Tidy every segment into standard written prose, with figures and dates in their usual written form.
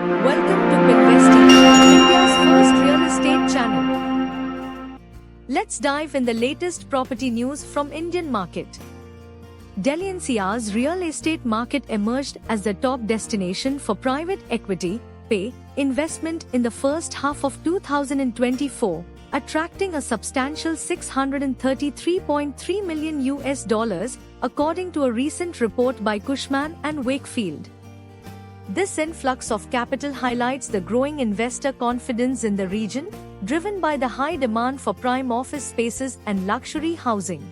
Welcome to Pinvesting, India's first real estate channel. Let's dive in the latest property news from Indian market. Delhi NCR's real estate market emerged as the top destination for private equity pay investment in the first half of 2024, attracting a substantial $633.3 million according to a recent report by Cushman & Wakefield. This influx of capital highlights the growing investor confidence in the region, driven by the high demand for prime office spaces and luxury housing.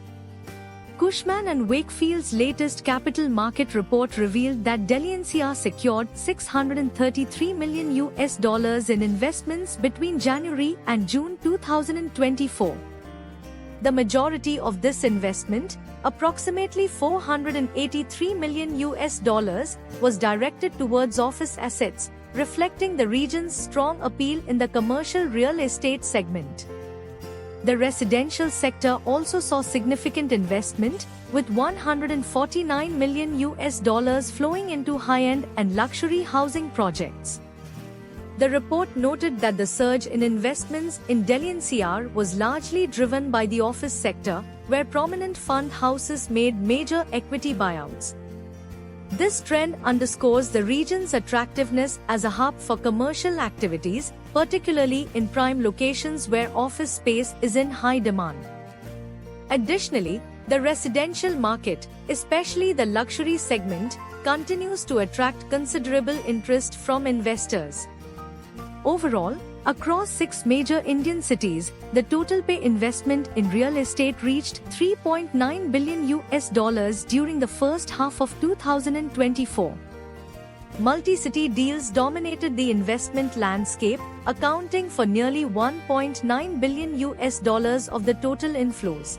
Cushman & Wakefield's latest capital market report revealed that Delhi NCR secured $633 million in investments between January and June 2024. The majority of this investment, approximately $483 million, was directed towards office assets, reflecting the region's strong appeal in the commercial real estate segment. The residential sector also saw significant investment, with $149 million flowing into high-end and luxury housing projects. The report noted that the surge in investments in Delhi NCR was largely driven by the office sector, where prominent fund houses made major equity buyouts. This trend underscores the region's attractiveness as a hub for commercial activities, particularly in prime locations where office space is in high demand. Additionally, the residential market, especially the luxury segment, continues to attract considerable interest from investors. Overall, across 6 major Indian cities, the total pay investment in real estate reached $3.9 billion during the first half of 2024. Multi-city deals dominated the investment landscape, accounting for nearly $1.9 billion of the total inflows.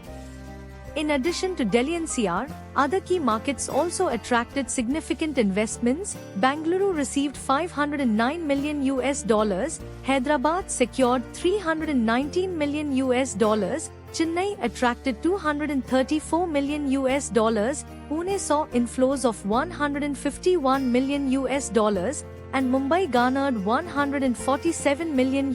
In addition to Delhi NCR, other key markets also attracted significant investments. Bangalore received $509 million, Hyderabad secured $319 million, Chennai attracted $234 million, Pune saw inflows of $151 million, and Mumbai garnered $147 million.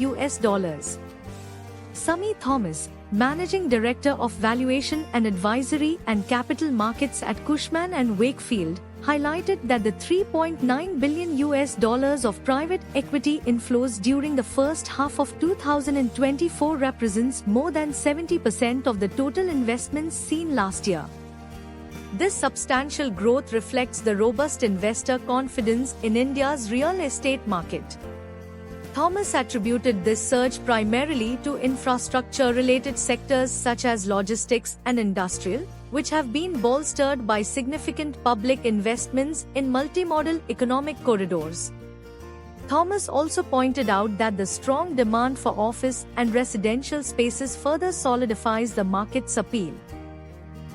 Sami Thomas, Managing Director of Valuation and Advisory and Capital Markets at Cushman & Wakefield, highlighted that the $3.9 billion of private equity inflows during the first half of 2024 represents more than 70% of the total investments seen last year. This substantial growth reflects the robust investor confidence in India's real estate market. Thomas attributed this surge primarily to infrastructure-related sectors such as logistics and industrial, which have been bolstered by significant public investments in multimodal economic corridors. Thomas also pointed out that the strong demand for office and residential spaces further solidifies the market's appeal.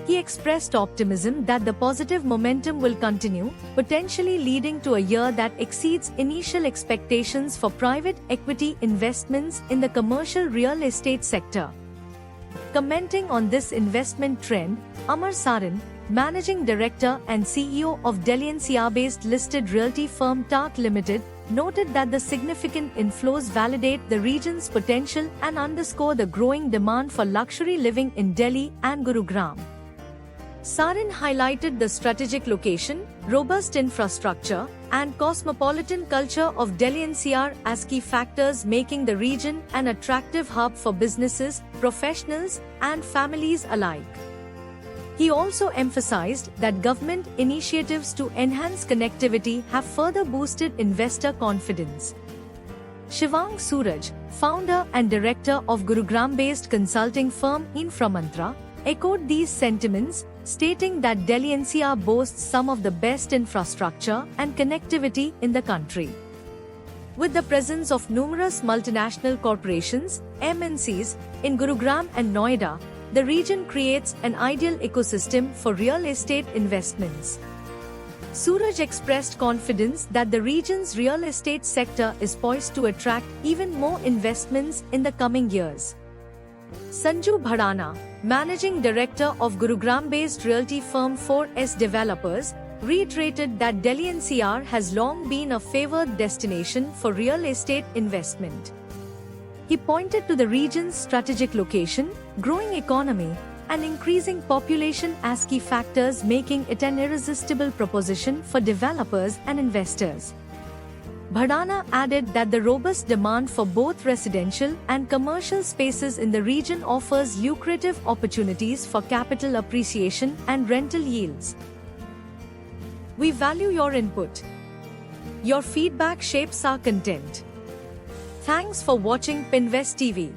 He expressed optimism that the positive momentum will continue, potentially leading to a year that exceeds initial expectations for private equity investments in the commercial real estate sector. Commenting on this investment trend, Amar Sarin, Managing Director and CEO of Delhi NCR-based listed realty firm TARC Limited, noted that the significant inflows validate the region's potential and underscore the growing demand for luxury living in Delhi and Gurugram. Sarin highlighted the strategic location, robust infrastructure, and cosmopolitan culture of Delhi NCR as key factors making the region an attractive hub for businesses, professionals, and families alike. He also emphasized that government initiatives to enhance connectivity have further boosted investor confidence. Shivang Suraj, founder and director of Gurugram-based consulting firm Inframantra, echoed these sentiments, stating that Delhi NCR boasts some of the best infrastructure and connectivity in the country. With the presence of numerous multinational corporations, MNCs, in Gurugram and Noida, the region creates an ideal ecosystem for real estate investments. Suraj expressed confidence that the region's real estate sector is poised to attract even more investments in the coming years. Sanju Bhadana, Managing Director of Gurugram-based realty firm 4S Developers, reiterated that Delhi NCR has long been a favored destination for real estate investment. He pointed to the region's strategic location, growing economy, and increasing population as key factors, making it an irresistible proposition for developers and investors. Bhadana added that the robust demand for both residential and commercial spaces in the region offers lucrative opportunities for capital appreciation and rental yields. We value your input. Your feedback shapes our content. Thanks for watching Pinvest TV.